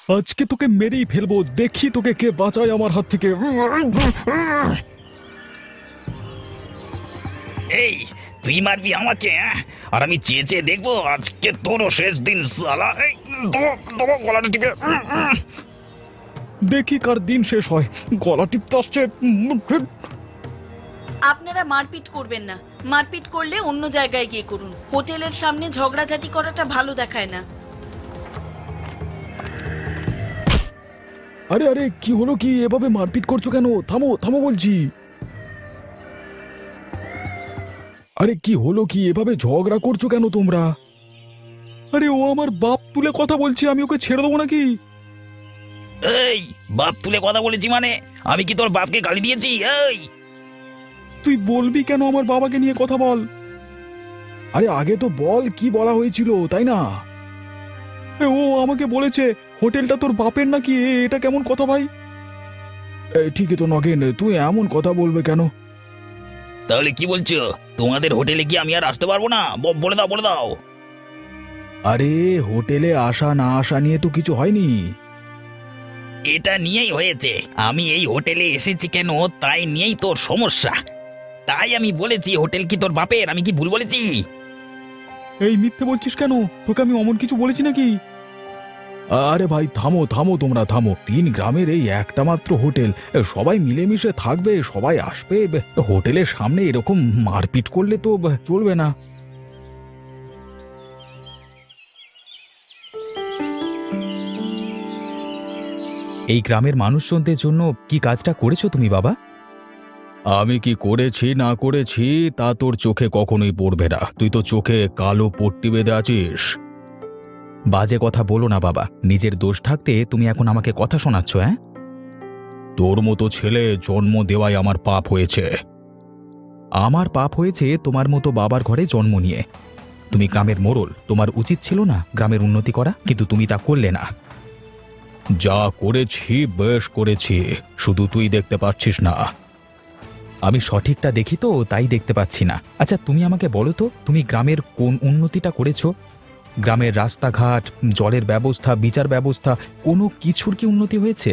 আজকে তোকে মেরেই ফেলবো, দেখি তোকে কে বাঁচায় আমার হাত থেকে। এই, তুই মারবি আমাকে? আর আমি চেয়ে চেয়ে দেখবো আজকে তোরও শেষ দিন সালা। এই দেবো গলাটা টিপে। দেখি কার দিন শেষ হয়। গলা টিপতে আসছে। আপনারা মারপিট করবেন না। মারপিট করলে অন্য জায়গায় গিয়ে করুন। হোটেলের সামনে ঝগড়াঝাটি করাটা ভালো দেখায় না। আরে আরে, কি হলো কি? এভাবে মারপিট করছো কেন? থামো থামো বলছি। আরে কি হলো কি? এভাবে ঝগড়া করছো কেন তোমরা? আরে ও আমার বাপ তুলে কথা বলছে, আমি ওকে ছেড়ে দেবো নাকি? এই, বাপ তুলে কথা বলেছি মানে? আমি কি তোর বাপকে গালি দিয়েছি? এই, তুই বলবি কেন? আমার বাবাকে নিয়ে কথা বল। আরে আগে তো বল কি বলা হয়েছিল, তাই না? ও আমাকে বলেছে হোটেলটা তোর বাপের নাকি। এটা কেমন কথা ভাই? ঠিকই তো নগেন, তুই এমন কথা বলবে কেন? তাহলে কি বলছো? তোমাদের হোটেলে কি আমি আর আসতে পারবো না? বলে দাও, বলে দাও। আরে হোটেলে আসা না আসা নিয়ে তো কিছু হয়নি। এটা নিয়েই হয়েছে। আমি এই হোটেলে এসেছি কেন তাই নিয়েই তোর সমস্যা। তাই আমি বলেছি হোটেল কি তোর বাপের। আমি কি ভুল বলেছি? এই মিথ্যে বলছিস কেন? তোকে আমি অমন কিছু বলেছি নাকি? আরে ভাই থামো থামো, তোমরা থামো। 3 গ্রামের এই একটা মাত্র হোটেল, সবাই মিলেমিশে থাকবে, সবাই আসবে। হোটেলের সামনে এরকম মারপিট করলে তো চলবে না। এই গ্রামের মানুষজনদের জন্য কি কাজটা করেছো তুমি বাবা? আমি কি করেছি না করেছি তা তোর চোখে কখনোই পড়বে না। তুই তো চোখে কালো পট্টি বেঁধে আছিস। বাজে কথা বলো না বাবা। নিজের দোষ থাকতে তুমি এখন আমাকে কথা শোনাচ্ছ? হ্যাঁ, তোর মতো ছেলে জন্ম দেওয়াই আমার পাপ হয়েছে। আমার পাপ হয়েছে তোমার মতো বাবার ঘরে জন্ম নিয়ে। তুমি গ্রামের মোড়ল, তোমার উচিত ছিল না গ্রামের উন্নতি করা, কিন্তু তুমি তা করলে না। যা করেছি বেশ করেছি, শুধু তুই দেখতে পাচ্ছিস না। আমি সঠিকটা দেখি তো, তাই দেখতে পাচ্ছি না। আচ্ছা তুমি আমাকে বলো তো, তুমি গ্রামের কোন উন্নতিটা করেছো? গ্রামের রাস্তাঘাট, জলের ব্যবস্থা, বিচার ব্যবস্থা, কোনো কিছুর কি উন্নতি হয়েছে?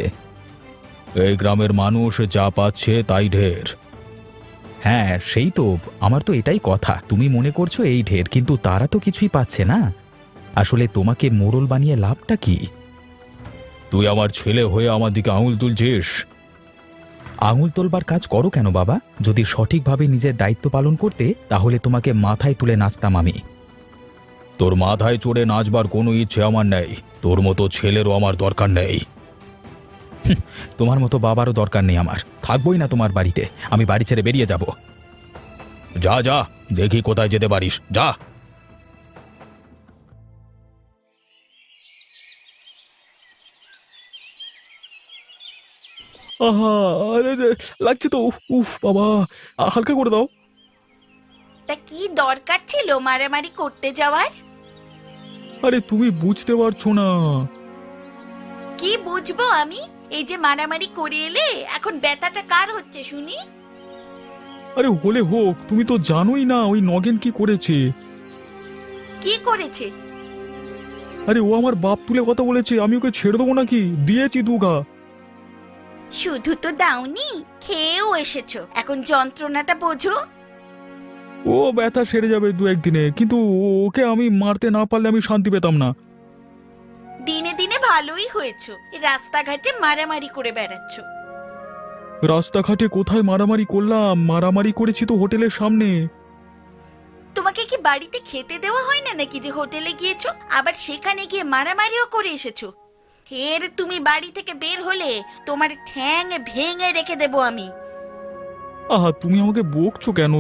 এই গ্রামের মানুষ যা পাচ্ছে তাই ঢের। হ্যাঁ সেই তো, আমার তো এটাই কথা। তুমি মনে করছো এই ঢের, কিন্তু তারা তো কিছুই পাচ্ছে না। আসলে তোমাকে মোড়ল বানিয়ে লাভটা কি? তুই আমার ছেলে হয়ে আমার দিকে আঙুল তুলছিস। আঙুল তোলবার কাজ করো কেন বাবা? যদি সঠিকভাবে নিজের দায়িত্ব পালন করতে, তাহলে তোমাকে মাথায় তুলে নাচতাম আমি। তোর মাথায় চড়ে নাচবার কোনো ইচ্ছে আমার নেই। তোর মতো ছেলেরও আমার দরকার নেই। তোমার মতো বাবারও দরকার নেই আমার। থাকবোই না তোমার বাড়িতে, আমি বাড়ি ছেড়ে বেরিয়ে যাব। যা যা, দেখি কোথায় যেতে পারিস, যা। আহা, আরে রে, লাগছে তো। উফ উফ বাবা, হালকা করে দাও। তা কি দরকার ছিল মারামারি করতে যাওয়ার? আরে তুমি বুঝতে পারছো না। কি বুঝবো আমি? এই যে মারামারি করে এলে, এখন ব্যথাটা কার হচ্ছে শুনি? আরে হলে হোক, তুমি তো জানোই না ওই নগেন কি করেছে। কি করেছে? আরে ও আমার বাপ তুলে কথা বলেছে, আমি ওকে ছেড়ে দেবো নাকি? দিয়েছি দুগা। শুধু তো দাওনি, খেয়েও এসেছো। এখন যন্ত্রণাটা বোঝো। ও ব্যথা সেরে যাবে 2-1 দিনে, কিন্তু ওকে আমি মারতে না পারলে আমি শান্তি পেতাম না। দিনে দিনে ভালোই হয়েছো, রাস্তাঘাটে মারামারি করে বেড়াচ্ছ। রাস্তাঘাটে কোথায় মারামারি করলাম? মারামারি করেছি তো হোটেলের সামনে। তোমাকে কি বাড়িতে খেতে দেওয়া হয় না নাকি যে হোটেলে গিয়েছো, আবার সেখানে গিয়ে মারামারিও করে এসেছো? ফের তুমি বাড়ি থেকে বের হলে তোমার ঠ্যাং ভেঙে রেখে দেবো আমি। আহা, তুমি আমাকে বকছো কেন?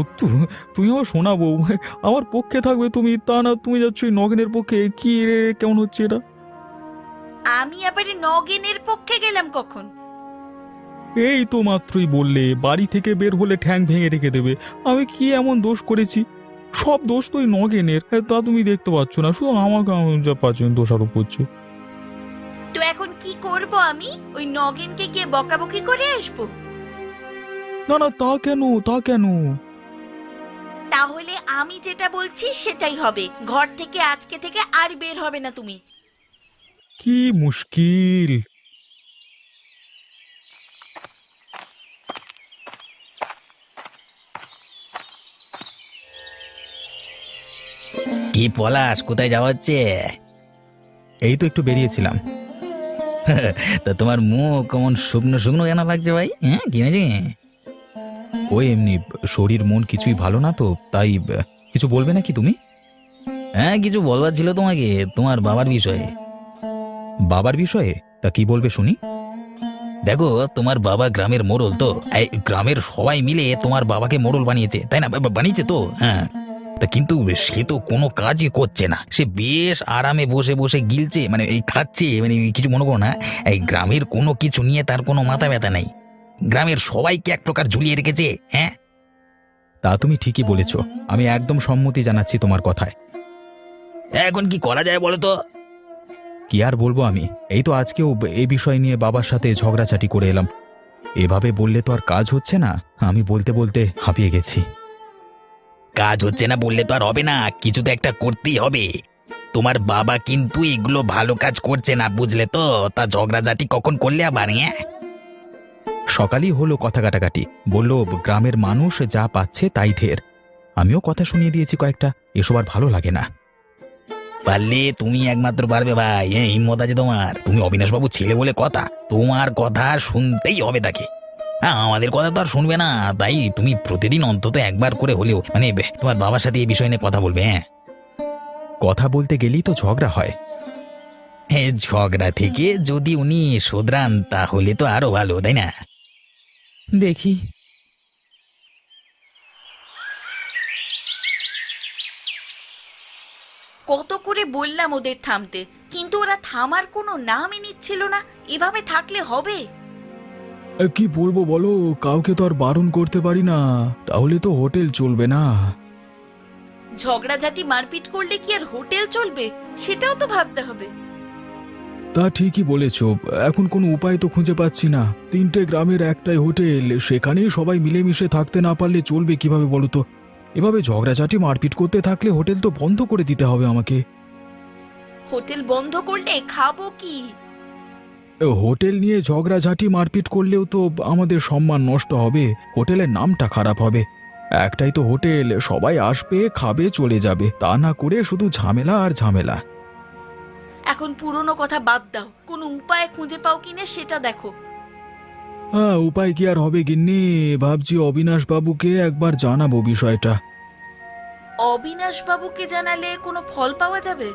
তুমি আমার শোনাবো, আমার পক্ষে থাকবে তুমি, তা না তুমি যাচ্ছ ওই নগেনের পক্ষে। কি রে, কেমন হচ্ছে এটা? আমি আবার নগেনের পক্ষে গেলাম কখন? এই তো মাত্রই বললে বাড়ি থেকে বের হলে ঠ্যাং ভেঙে রেখে দেবে। আমি কি এমন দোষ করেছি? সব দোষ তো ওই নগেনের, তা তুমি দেখতে পাচ্ছ না, শুধু আমাকে যা পাচ্ছেন দোষারোপ করছে। তো এখন কি করব আমি? ওই নগেনকে গিয়ে বকাবকি করে আসবো? না না, তা কেন, তা কেন? তাহলে আমি যেটা বলছি সেটাই হবে। ঘর থেকে আজকে থেকে আর বের হবে না তুমি। কি মুশকিল! কি পলাশ, কোথায় যাওয়া হচ্ছে? এই তো একটু বেরিয়েছিলাম। তা তোমার মুখ কেমন শুকনো শুকনো কেন লাগছে ভাই? হ্যাঁ, কি হয়েছে? ওই এমনি, শরীর মন কিছুই ভালো না তো, তাই কিছু বলবে নাকি তুমি? হ্যাঁ, কিছু বলবার ছিল তোমাকে, তোমার বাবার বিষয়ে। বাবার বিষয়ে? তা কি বলবে শুনি। দেখো, তোমার বাবা গ্রামের মোড়ল তো, এই গ্রামের সবাই মিলে তোমার বাবাকে মোড়ল বানিয়েছে, তাই না? বানিয়েছে তো, হ্যাঁ। তা কিন্তু সে তো কোনো কাজই করছে না, সে বেশ আরামে বসে বসে গিলছে, মানে এই খাচ্ছে, মানে কিছু মনে করো না। এই গ্রামের কোনো কিছু নিয়ে তার কোনো মাথা ব্যথা নেই, গ্রামের সবাইকে এক প্রকার ঝুলিয়ে রেখেছে। হ্যাঁ, তা তুমি ঠিকই বলেছ, আমি একদম সম্মতি জানাচ্ছি তোমার কথায়। এখন কি করা যায় বলো তো? কি আর বলবো আমি, এই তো আজকেও এই বিষয় নিয়ে বাবার সাথে ঝগড়াঝাটি করে এলাম। এভাবে বললে তো আর কাজ হচ্ছে না, আমি বলতে বলতে হাঁপিয়ে গেছি। কাজ হচ্ছে না বললে তো আর হবে না, কিছু তো একটা করতেই হবে। তোমার বাবা কিন্তু এগুলো ভালো কাজ করছে না, বুঝলে তো? তা ঝগড়াঝাটি কখন করলে আবার? হ্যাঁ, সকালই হলো কথা কাটাকাটি, বলল গ্রামের মানুষ যা পাচ্ছে তাই ঢের। আমিও কথা শুনিয়ে দিয়েছি কয়েকটা, এসব আর ভালো লাগে না। পারলে তুমি একমাত্র পারবে ভাই, হ্যাঁ, হিম্মত আছে তোমার। তুমি অবিনাশবাবু ছেলে বলে কথা, তোমার কথা শুনতেই হবে তাকে। হ্যাঁ, আমাদের কথা তো আর শুনবে না, তাই তুমি প্রতিদিন অন্তত একবার করে হলেও মানে তোমার বাবার সাথে এই বিষয় নিয়ে কথা বলবে। হ্যাঁ, কথা বলতে গেলেই তো ঝগড়া হয়। হ্যাঁ, ঝগড়া থেকে যদি উনি শোধরান তাহলে তো আরো ভালো, তাই না? দেখি। কত করে বললাম ওদের থামতে, কিন্তু ওরা থামার কোনো নামই নিচ্ছিল না। এভাবে থাকলে হবে? কি বলবো বলো, কাউকে তো আর বারণ করতে পারি না, তাহলে তো হোটেল চলবে না। ঝগড়াঝাটি মারপিট করলে কি আর হোটেল চলবে? সেটাও তো ভাবতে হবে। তা ঠিকই বলেছ, এখন কোনো উপায় তো খুঁজে পাচ্ছি না। 3টে গ্রামের একটাই হোটেল, সেখানেই সবাই মিলেমিশে থাকতে না পারলে চলবে কিভাবে বলো তো? এভাবে ঝগড়াঝাটি মারপিট করতে থাকলে হোটেল তো বন্ধ করে দিতে হবে আমাকে। হোটেল বন্ধ করলে খাবো কি? হোটেল নিয়ে ঝগড়াঝাটি মারপিট করলেও তো আমাদের সম্মান নষ্ট হবে, হোটেলের নামটা খারাপ হবে। একটাই তো হোটেল, সবাই আসবে খাবে চলে যাবে, তা না করে শুধু ঝামেলা আর ঝামেলা। এখন পুরনো কথা বাদ দাও, কোনো উপায় খুঁজে পাও কিনা সেটা দেখো। হ্যাঁ, উপায় কি আর হবে গিন্নি, ভাবছি অবিনাশ বাবুকে একবার জানাবো বিষয়টা। অবিনাশ বাবুকে জানালে কোনো ফল পাওয়া যাবে?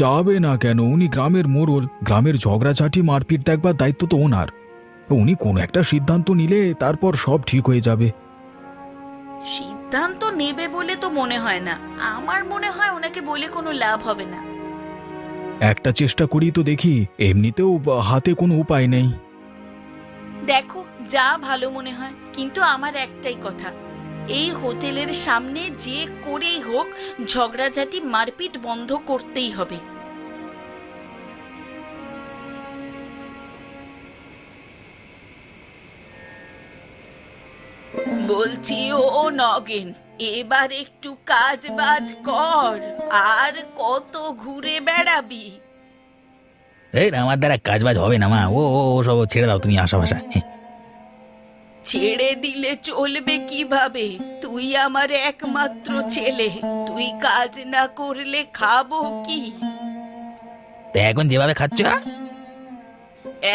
যাবে না কেন, উনি গ্রামের মোড়ল, গ্রামের ঝগড়াঝাটি মারপিট দেখবার দায়িত্ব তো ওনার। উনি কোনো একটা সিদ্ধান্ত নিলে তারপর সব ঠিক হয়ে যাবে। সিদ্ধান্ত নেবে বলে তো মনে হয় না, আমার মনে হয় ওনাকে বলে কোনো লাভ হবে না। একটা চেষ্টা করি তো দেখি, এমনিতেও হাতে কোনো উপায় নেই। দেখো যা ভালো মনে হয়, কিন্তু আমার একটাই কথা, এই হোটেলের সামনে যে করেই হোক ঝগড়াঝাটি মারপিট বন্ধ করতেই হবে। বলছি ও নগেন, এবার একটু কাজ বাজ কর, আর কত ঘুরে বেড়াবি? এই আমার দ্বারা কাজ বাজ হবে না মা, ও ও ও সব ছেড়ে দাও তুমি, আশা। ছেড়ে দিলে চলবে কিভাবে? তুই আমার একমাত্র ছেলে, তুই কাজ না করলে খাবো কি? তা এখন যেভাবে খাচ্ছ,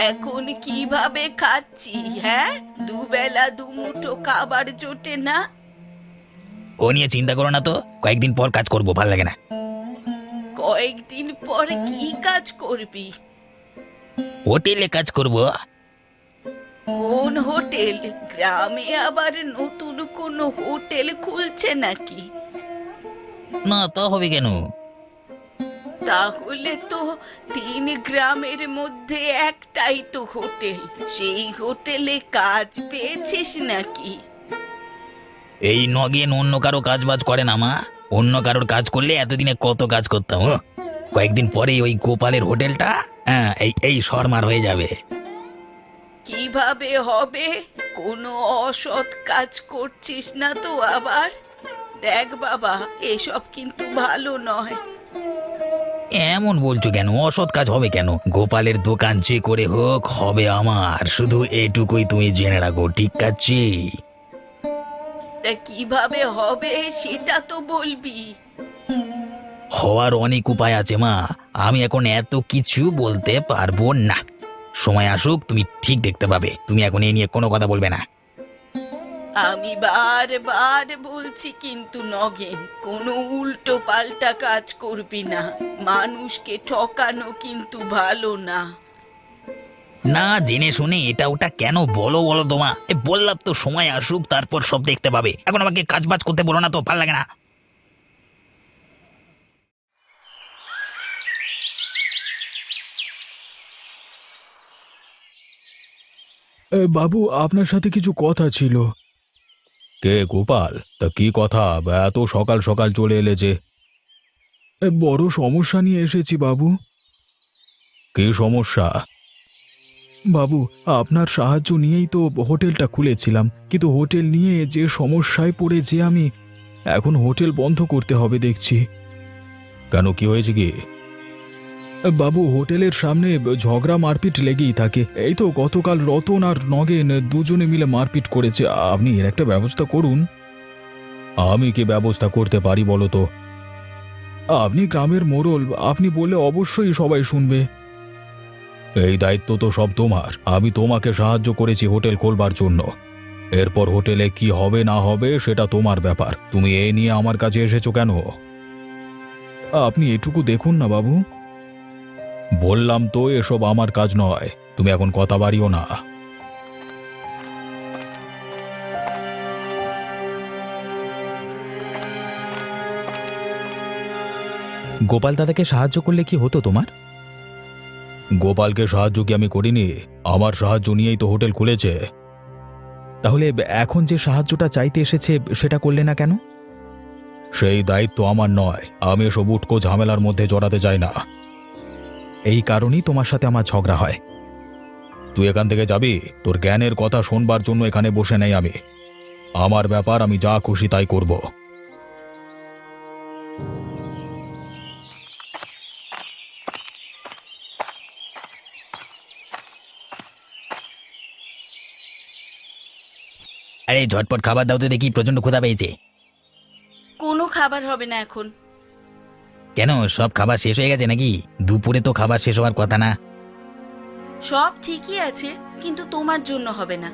এখন কিভাবে খাচ্ছি? হ্যাঁ, দুবেলা দুমুঠো খাবার জোটে না। ও নিয়ে চিন্তা করো না তো, কয়েকদিন পর কাজ করবো, ভালো লাগে না। কয়েকদিন পর কি কাজ করবি? হোটেলে কাজ করবো। কোন হোটেল? গ্রামে আবার নতুন কোনো হোটেল খুলছে নাকি? না, তা হবে কেন? তাহলে তো 3 গ্রামের মধ্যে একটাই তো হোটেল, সেই হোটেলে কাজ পেয়েছিস নাকি? এই নগেন অন্য কারো কাজ বাজ করে না মা, অন্য কারোর কাজ করলে এতদিনে কত কাজ করতাম। কয়েকদিন পরে ওই গোপালের হোটেলটা হ্যাঁ এই এই শর্মার হয়ে যাবে। কিভাবে হবে? কোনো অসৎ কাজ করছিস না তো আবার? দেখ বাবা, এসব কিন্তু ভালো নয়। এমন বলছো কেন? অসৎ কাজ হবে কেন? গোপালের দোকান যে করে হোক হবে আমার, শুধু এটুকুই তুমি জেনে রাখো, ঠিক আছে? তা কিভাবে হবে সেটা তো বলবি। হওয়ার অনেক উপায় আছে মা, আমি এখন এত কিছু বলতে পারবো না। সময় আসুক, তুমি ঠিক দেখতে পাবে। তুমি এখন এই নিয়ে কোনো কথা বলবে না। আমি বারবার বলছি কিন্তু নগেন, কোনো উল্টো পাল্টা কাজ করবি না। মানুষকে ঠকানো কিন্তু ভালো না। না জেনে শুনে এটা ওটা কেন বলো বলো তোমা? বললাম তো সময় আসুক, তারপর সব দেখতে পাবে। এখন আমাকে কাজ বাজ করতে বলো না তো, ভালো লাগে না। বাবু, আপনার সাথে কিছু কথা ছিল। কে গোপাল? তা কি কথা? এত সকাল সকাল চলে এলে যে? বড় সমস্যা নিয়ে এসেছি বাবু। কি সমস্যা? বাবু, আপনার সাহায্য নিয়েই তো হোটেলটা খুলেছিলাম, কিন্তু হোটেল নিয়ে যে সমস্যায় পড়েছি আমি, এখন হোটেল বন্ধ করতে হবে দেখছি। কেন, কি হয়েছে কি? বাবু, হোটেলের সামনে ঝগড়া মারপিট লেগেই থাকে। এই তো গতকাল রতন আর নগেন দুজনে মিলে মারপিট করেছে। আপনি এর একটা ব্যবস্থা করুন। আমি কি ব্যবস্থা করতে পারি বলো তো? আপনি গ্রামের মোড়ল, আপনি বললে অবশ্যই সবাই শুনবে। এই দায়িত্ব তো সব তোমার। আমি তোমাকে সাহায্য করেছি হোটেল খোলবার জন্য। এরপর হোটেলে কি হবে না হবে সেটা তোমার ব্যাপার। তুমি এই নিয়ে আমার কাছে এসেছো কেন? আপনি এটুকু দেখুন না বাবু। বললাম তো এসব আমার কাজ নয়। তুমি এখন কথা বাড়িও না। গোপাল দাদাকে সাহায্য করলে কি হতো তোমার? গোপালকে সাহায্য কি আমি করিনি? আমার সাহায্য নিয়েই তো হোটেল খুলেছে। তাহলে এখন যে সাহায্যটা চাইতে এসেছে সেটা করলে না কেন? সেই দায়িত্ব আমার নয়। আমি এসব উটকো ঝামেলার মধ্যে জড়াতে চাই না। এই কারণেই তোমার সাথে আমার ঝগড়া হয়। তুই এখান থেকে যাবি? তোর জ্ঞানের কথা শোনবার জন্য এখানে বসে নেই আমি। আমার ব্যাপার, আমি যা খুশি তাই করব। আরে ঝটপট খাবার দাও তো দেখি, প্রচন্ড ক্ষুধা পেয়েছে। কোনো খাবার হবে না এখন। কেন, সব খাবার শেষ হয়ে গেছে নাকি? দুপুরে তো খাবার শেষ হওয়ার কথা না। সব ঠিকই আছে, কিন্তু তোমার জন্য হবে না।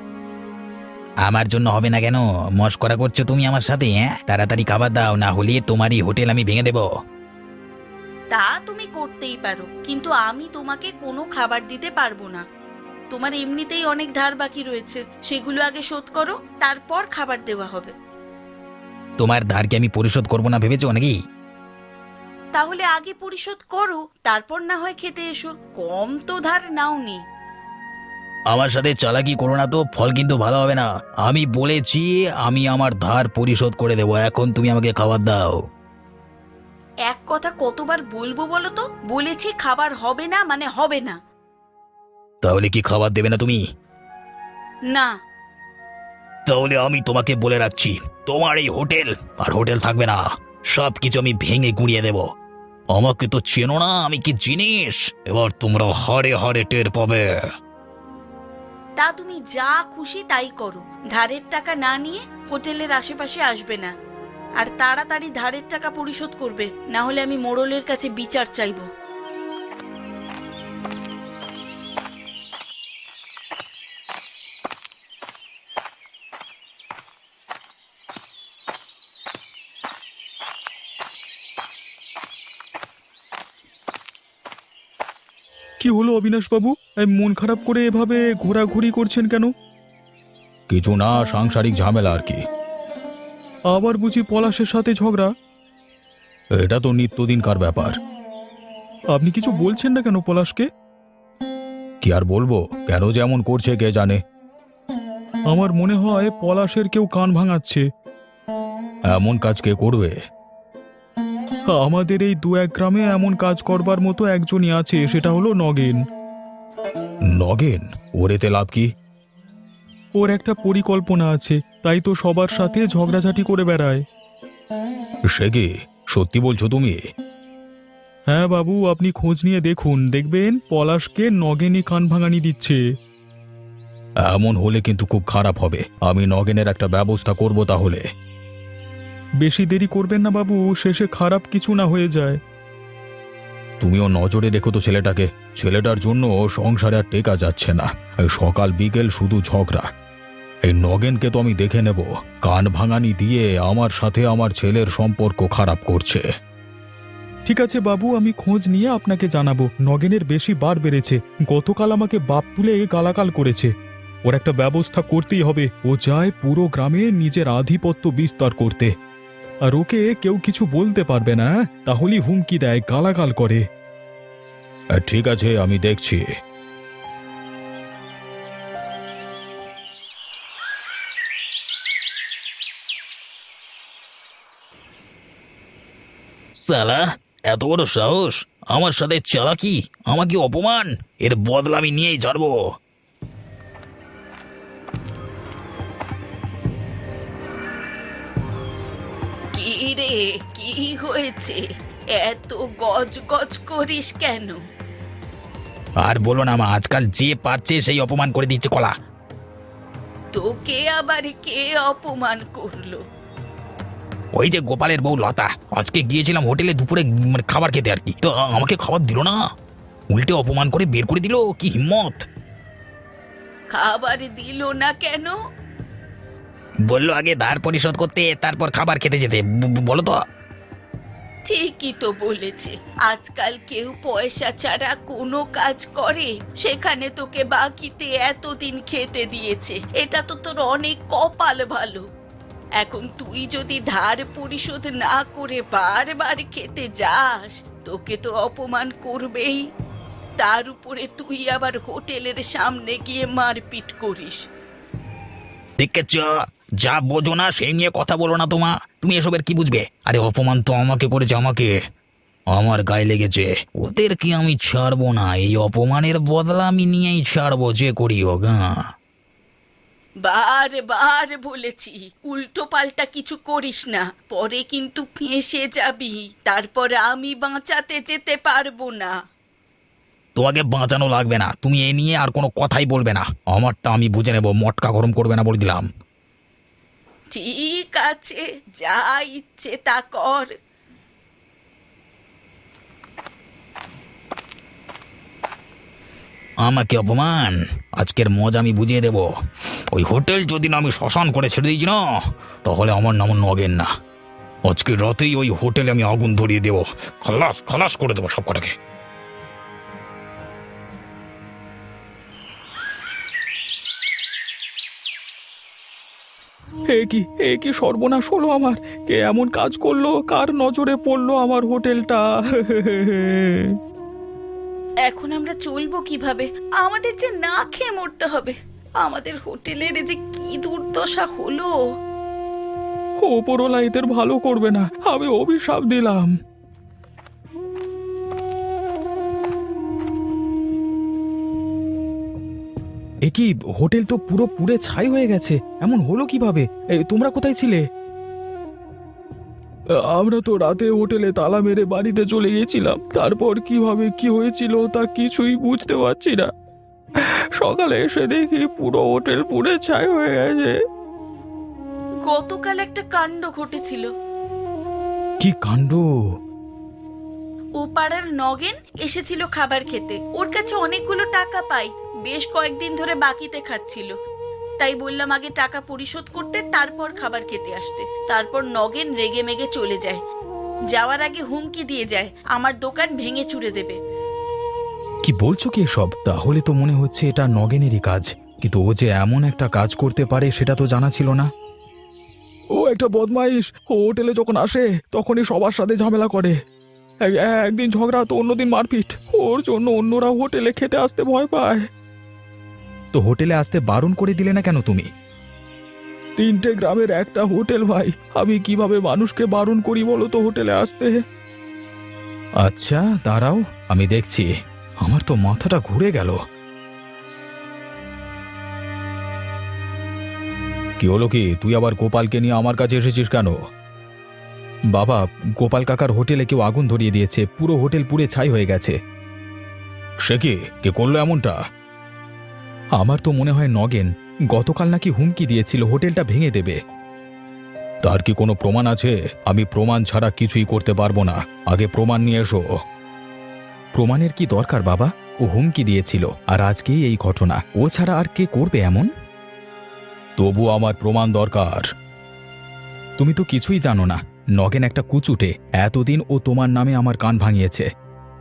আমার জন্য হবে না কেন? মস্করা করছো তুমি আমার সাথে? হ্যাঁ, তাড়াতাড়ি খাবার দাও, না হলে তোমারই হোটেল আমি ভেঙে দেবো। তা তুমি করতেই পারো, কিন্তু আমি তোমাকে কোনো খাবার দিতে পারবো না। তোমার এমনিতেই অনেক ধার বাকি রয়েছে, সেগুলো আগে শোধ করো, তারপর খাবার দেওয়া হবে। তোমার ধারকে আমি পরিশোধ করবো না ভেবেছো নাকি? তাহলে আগে পরিশোধ করো, তারপর না হয় খেতে এসো। কম তো ধার নাওনি। আমার সাথে চালাকি করো না তো, ফল কিন্তু ভালো হবে না। আমি বলেছি আমি আমার ধার পরিশোধ করে দেবো, এখন তুমি আমাকে খাবার দাও। এক কথা কতবার বলবো বলো তো? বলেছি খাবার হবে না মানে হবে না। তাহলে কি খাবার দেবে না তুমি? না। তাহলে আমি তোমাকে বলে রাখছি, তোমার এই হোটেল আর হোটেল থাকবে না। সব কিছু আমি ভেঙে গুঁড়িয়ে দেব। আমাকে তো চেনো না, আমি কি জিনিস, এবার তোমরা হাড়ে হাড়ে টের পাবে। তা তুমি যা খুশি তাই করো। ধারের টাকা না নিয়ে হোটেলের আশেপাশে আসবে না। আর তাড়াতাড়ি ধারের টাকা পরিশোধ করবে, না হলে আমি মোড়লের কাছে বিচার চাইবো। কি হলো অবিনাশ বাবু? মন খারাপ করে এভাবে ঘোরাঘুরি করছেন কেন? কিছু না, সাংসারিক ঝামেলা আর কি। আবার বুঝি পলাশের সাথে ঝগড়া? এটা তো নিত্যদিনকার ব্যাপার। আপনি কিছু বলছেন না কেন পলাশকে? কি আর বলবো, কেন যেমন করছে কে জানে। আমার মনে হয় পলাশের কেউ কান ভাঙাচ্ছে। এমন কাজ কে করবে? আমাদের এই দু এক গ্রামে এমন কাজ করবার মতো একজনই আছে, সেটা হলো নগেন। নগেন? ওর এতে লাভ কি? ওর একটা পরিকল্পনা আছে, তাই তো সবার সাথে ঝগড়াঝাটি করে বেড়ায়। সে কি, সত্যি বলছো তুমি? হ্যাঁ বাবু, আপনি খোঁজ নিয়ে দেখুন, দেখবেন পলাশকে নগেনই কান ভাঙানি দিচ্ছে। এমন হলে কিন্তু খুব খারাপ হবে। আমি নগেনের একটা ব্যবস্থা করব তাহলে। বেশি দেরি করবেন না বাবু, শেষে খারাপ কিছু না হয়ে যায়। তুমিও নজরে রেখো তো ছেলেটাকে। ছেলেটার জন্য সংসারে আর টেকা যাচ্ছে না। এই সকাল বিকেল শুধু ঝগড়া। এই নগেনকে তো আমি দেখে নেব, কান ভাঙানি দিয়ে আমার সাথে আমার ছেলের সম্পর্ক খারাপ করছে। ঠিক আছে বাবু, আমি খোঁজ নিয়ে আপনাকে জানাবো। নগেনের বেশি বার বেড়েছে, গতকাল আমাকে বাপ তুলে গালাগাল করেছে। ওর একটা ব্যবস্থা করতেই হবে। ও চায় পুরো গ্রামে নিজের আধিপত্য বিস্তার করতে, আর ওকে কেউ কিছু বলতে পারবে না, তাহলেই হুমকি দেয়, গালাগাল করে। ঠিক আছে, আমি দেখছি। সালা, এত বড় সাহস! আমার সাথে চালাকি, আমাকে অপমান, এর বদলা আমি নিয়েই ছাড়বো। কি রে, কি হয়েছে? এত গজ গজ করিস কেন? আর বলো না মা, আজকাল যে পারছে সেই অপমান করে দিচ্ছে কলা। তোকে আবার কে অপমান করলো? ওই যে গোপালের বউ লতা, আজকে গিয়েছিলাম হোটেলে দুপুরে মানে খাবার খেতে আর কি, তো আমাকে খাবার দিল না, উল্টে অপমান করে বের করে দিল। কি হিম্মত! খাবার দিল না কেন? বললো আগে ধার পরিশোধ করতে, তারপর খাবার খেতে যেতে। বলো তো। ঠিকই তো বলেছে, আজকাল কেউ পয়সা ছাড়া কোনো কাজ করে? সেখানে তোকে বাকিতে এতদিন খেতে দিয়েছে, এটা তো তোর অনেক কপাল ভালো। এখন তুই যদি ধার পরিশোধ না করে বারবার খেতে যাস, তোকে তো অপমান করবেই। তার উপরে তুই আবার হোটেলের সামনে গিয়ে মারপিট করিস। দেখেছ, যা বোঝো না সেই নিয়ে কথা বলো না। তুমি এসবের কি বুঝবে? আরে অপমান তো আমাকে করেছে, আমাকে, আমার গায়ে লেগেছে। ওদের কি আমি ছাড়বো না? এই অপমানের বদলা আমি নিয়েই ছাড়বো, যে করি হোক। হ্যাঁ, বারবার বলেছি উল্টো পাল্টা কিছু করিস না, পরে কিন্তু ফেঁসে যাবি, তারপর আমি বাঁচাতে যেতে পারবো না। তোমাকে বাঁচানো লাগবে না, তুমি এ নিয়ে আর কোনো কথাই বলবে না। আমারটা আমি বুঝে নেব, মটকা গরম করবে না বলে দিলাম। ঠিক আছে, যা ইচ্ছে তা কর। আমাকে অপমান, আজকের মজা আমি বুঝিয়ে দেব। ওই হোটেল যদি না আমি শ্মশান করে ছেড়ে দিয়েছি না, তাহলে আমার নাম নগেন না। আজকে রাতেই ওই হোটেলে আমি আগুন ধরিয়ে দেবো, খালাস খালাস করে দেবো সব কটাকে। এ কি সর্বনাশ হলো আমার! কে এমন কাজ করলো? কার নজরে পড়লো আমার হোটেলটা? এখন আমরা চলবো কিভাবে? আমাদের যে না খেয়ে মরতে হবে। আমাদের হোটেলের যে কি দুর্দশা হলো! ওপরওয়ালা এদের ভালো করবে না, আমি অভিশাপ দিলাম। এ কি, হোটেল তো পুরো পুড়ে ছাই হয়ে গেছে, এমন হলো কিভাবে? তোমরা কোথায় ছিলে? আমরা তো রাতে হোটেলে তালা মেরে বাড়িতে চলে গেছিলাম, তারপর কিভাবে কি হয়েছিল তা কিছুই বুঝতে পারছি না। সকালে এসে দেখি পুরো হোটেল পুড়ে ছাই হয়ে গেছে। গতকাল একটা কাণ্ড ঘটেছিল। কি কাণ্ড? ও পাড়ার নগেন এসেছিল খাবার খেতে, ওর কাছে অনেকগুলো টাকা পাই, বেশ কয়েকদিন ধরে বাকিতে খাচ্ছিল। তাই বললাম আগে টাকা পরিশোধ করতে, তারপর খাবার খেতে আসতে। তারপর নগেন রেগে মেগে চলে যায়। যাওয়ার আগে হুমকি দিয়ে যায়, আমার দোকান ভেঙে চুরে দেবে। কি বলছো কি এসব? তাহলে তো মনে হচ্ছে এটা নগেনেরই কাজ, কিন্তু ও যে এমন একটা কাজ করতে পারে সেটা তো জানা ছিল না। ও একটা বদমাইশ, ও হোটেলে যখন আসে তখনই সবার সাথে ঝামেলা করে। একদিন ঝগড়া তো অন্যদিন মারপিট, ওর জন্য অন্যরা হোটেলে খেতে আসতে ভয় পায়। তো হোটেলে আসতে বারণ করে দিলে না কেন তুমি? 3টে গ্রামের একটা হোটেল ভাই, আমি কিভাবে মানুষকে বারণ করি বলো তো হোটেলে আসতে? আচ্ছা দাঁড়াও, আমি দেখছি। আমার তো মাথাটা ঘুরে গেল। কি হলো কি? তুই আবার গোপালকে নিয়ে আমার কাছে এসেছিস কেন? বাবা, গোপাল কাকার হোটেলে কেউ আগুন ধরিয়ে দিয়েছে, পুরো হোটেল পুড়ে ছাই হয়ে গেছে। সে কি, কে করলো এমনটা? আমার তো মনে হয় নগেন গতকাল নাকি হুমকি দিয়েছিল হোটেলটা ভেঙে দেবে। তার কি কোনো প্রমাণ আছে? আমি প্রমাণ ছাড়া কিছুই করতে পারবো না, আগে প্রমাণ নিয়ে এসো। প্রমাণের কি দরকার বাবা? ও হুমকি দিয়েছিল, আর আজকেই এই ঘটনা। ও ছাড়া আর কে করবে এমন? তবু আমার প্রমাণ দরকার। তুমি তো কিছুই জানো না। নগেন একটা কুচুটে, এতদিন ও তোমার নামে আমার কান ভাঙিয়েছে।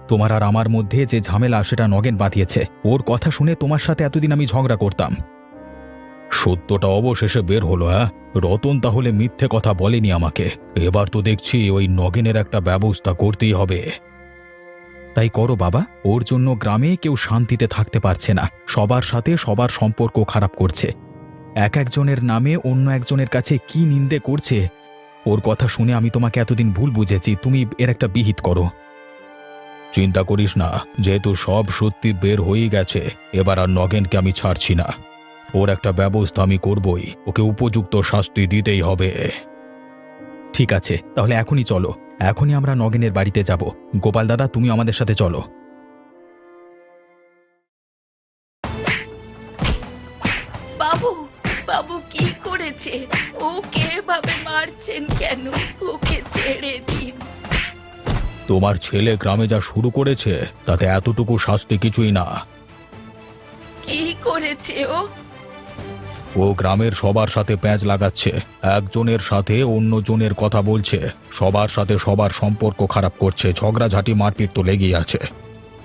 তোমার আর আমার মধ্যে যে ঝামেলা সেটা নগেন বাঁধিয়েছে। ওর কথা শুনে তোমার সাথে এতদিন আমি ঝগড়া করতাম। সত্যটা অবশেষে বের হলো। রতন তাহলে মিথ্যে কথা বলেনি আমাকে। এবার তো দেখছি ওই নগেনের একটা ব্যবস্থা করতেই হবে। তাই করো বাবা, ওর জন্য গ্রামে কেউ শান্তিতে থাকতে পারছে না। সবার সাথে সবার সম্পর্ক খারাপ করছে। এক একজনের নামে অন্য একজনের কাছে কি নিন্দে করছে। ওর কথা শুনে আমি তোমাকে এতদিন ভুল বুঝেছি, তুমি এর একটা বিহিত করো। চিন্তা করিস না, যেহেতু সব সত্যি বের হয়ে গেছে, এবার আর নগেনকে আমি ছাড়ছি না। ওর একটা ব্যবস্থা আমি করবই, ওকে উপযুক্ত শাস্তি দিতেই হবে। ঠিক আছে, তাহলে এখনই চলো। এখনই আমরা নগেনের বাড়িতে যাব। গোপাল দাদা, তুমি আমাদের সাথে চলো। বাবু, বাবু কি করেছে? ওকে এভাবে মারছেন কেন? ওকে ছেড়ে দিন। তোমার ছেলে গ্রামে যা শুরু করেছে তাতে এতটুকু শাস্তি কিছুই না। কি করেছে ও? ও গ্রামের সবার সাথে প্যাঁচ লাগাচ্ছে, একজনের সাথে অন্যজনের কথা বলছে, সবার সাথে সবার সম্পর্ক খারাপ করছে, ঝগড়াঝাটি মারপিট তো লেগেই আছে।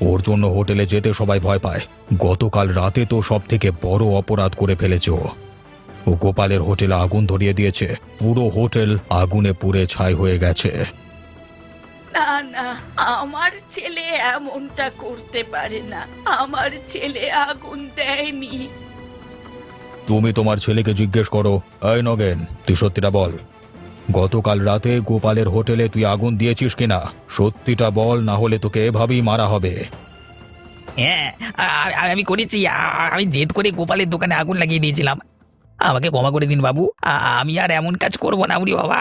ওর জন্য হোটেলে যেতে সবাই ভয় পায়। গতকাল রাতে তো সব থেকে বড় অপরাধ করে ফেলেছে ও। ও গোপালের হোটেলে আগুন ধরিয়ে দিয়েছে, পুরো হোটেল আগুনে পুড়ে ছাই হয়ে গেছে। না না, আমার ছেলে এমনটা করতে পারে না। আমার ছেলে আগুন দেয়নি। তুমি তোমার ছেলেকে জিজ্ঞেস করো। এই নগেন, তুই সত্যিটা বল, গতকাল রাতে গোপালের হোটেলে তুই আগুন দিয়েছিস কিনা? সত্যিটা বল, না হলে তোকে এভাবেই মারা হবে। হ্যাঁ, আমি করেছি। আমি জেদ করে গোপালের দোকানে আগুন লাগিয়ে দিয়েছিলাম। আমাকে ক্ষমা করে দিন বাবু, আমি আর এমন কাজ করব না। উরি বাবা!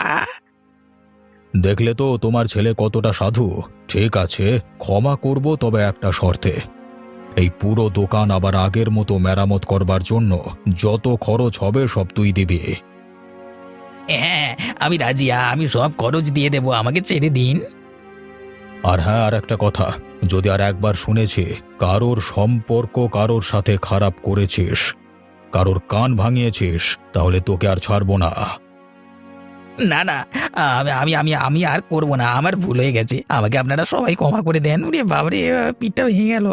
দেখলে তো তোমার ছেলে কতটা সাধু। ঠিক আছে, ক্ষমা করব, তবে একটা শর্তে। এই পুরো দোকান আবার আগের মতো মেরামত করবার জন্য যত খরচ হবে সব তুই দিবি। হ্যাঁ, আমি রাজি। আমি সব খরচ দিয়ে দেবো, আমাকে ছেড়ে দিন। আর হ্যাঁ, আর একটা কথা, যদি আর একবার শুনেছি কারোর সম্পর্ক কারোর সাথে খারাপ করেছিস, কারোর কান ভাঙিয়েছিস, তাহলে তোকে আর ছাড়বো না। না না, আমি আমি আমি আর করবো না। আমার ভুল হয়ে গেছে, আমাকে আপনারা সবাই ক্ষমা করে দেন। উরে বাবারে, পিঠটা ভেঙে গেল।